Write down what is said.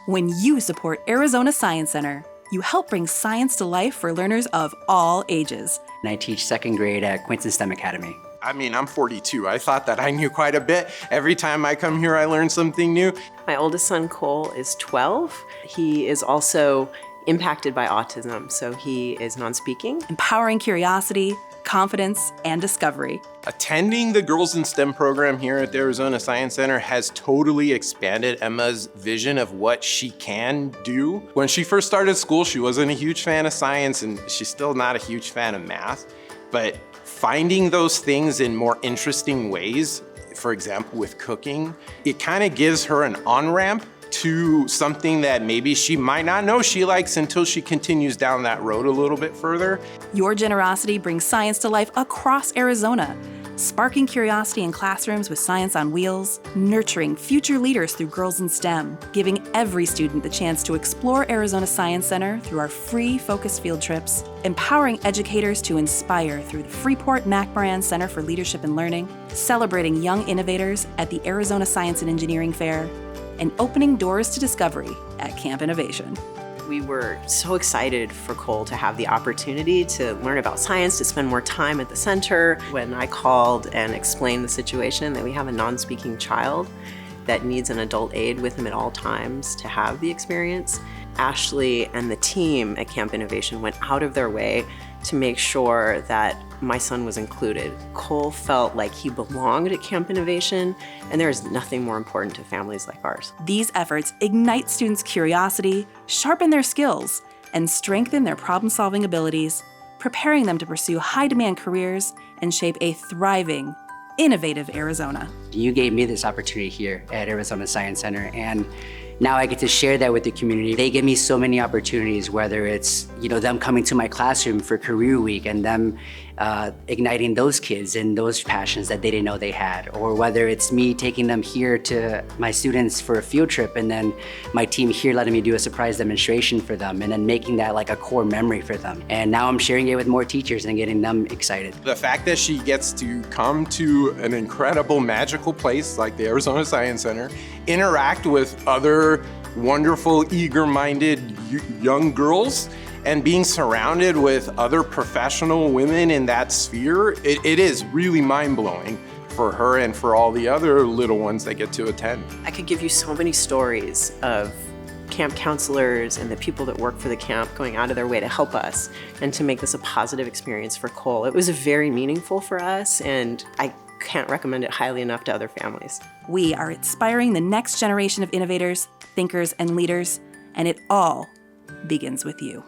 When you support Arizona Science Center, you help bring science to life for learners of all ages. And I teach second grade at Quincy STEM Academy. I mean, I'm 42. I thought that I knew quite a bit. Every time I come here, I learn something new. My oldest son, Cole, is 12. He is also impacted by autism, so he is non-speaking. Empowering curiosity, confidence, and discovery. Attending the Girls in STEM program here at the Arizona Science Center has totally expanded Emma's vision of what she can do. When she first started school, she wasn't a huge fan of science, and she's still not a huge fan of math. But finding those things in more interesting ways, for example, with cooking, it kind of gives her an on-ramp to something that maybe she might not know she likes until she continues down that road a little bit further. Your generosity brings science to life across Arizona, sparking curiosity in classrooms with Science on Wheels, nurturing future leaders through Girls in STEM, giving every student the chance to explore Arizona Science Center through our free focus field trips, empowering educators to inspire through the Freeport-McMoRan Center for Leadership and Learning, celebrating young innovators at the Arizona Science and Engineering Fair, and opening doors to discovery at Camp Innovation. We were so excited for Cole to have the opportunity to learn about science, to spend more time at the center. When I called and explained the situation that we have a non-speaking child that needs an adult aid with him at all times to have the experience, Ashley and the team at Camp Innovation went out of their way to make sure that my son was included. Cole felt like he belonged at Camp Innovation, and there is nothing more important to families like ours. These efforts ignite students' curiosity, sharpen their skills, and strengthen their problem-solving abilities, preparing them to pursue high-demand careers and shape a thriving, innovative Arizona. You gave me this opportunity here at Arizona Science Center, and now I get to share that with the community. They give me so many opportunities, whether it's them coming to my classroom for Career Week and them igniting those kids and those passions that they didn't know they had, or whether it's me taking them here to my students for a field trip and then my team here letting me do a surprise demonstration for them and then making that like a core memory for them. And now I'm sharing it with more teachers and getting them excited. The fact that she gets to come to an incredible, magical place like the Arizona Science Center, interact with other wonderful, eager-minded young girls, and being surrounded with other professional women in that sphere, it is really mind-blowing for her and for all the other little ones that get to attend. I could give you so many stories of camp counselors and the people that work for the camp going out of their way to help us and to make this a positive experience for Cole. It was very meaningful for us, and I can't recommend it highly enough to other families. We are inspiring the next generation of innovators, thinkers, and leaders, and it all begins with you.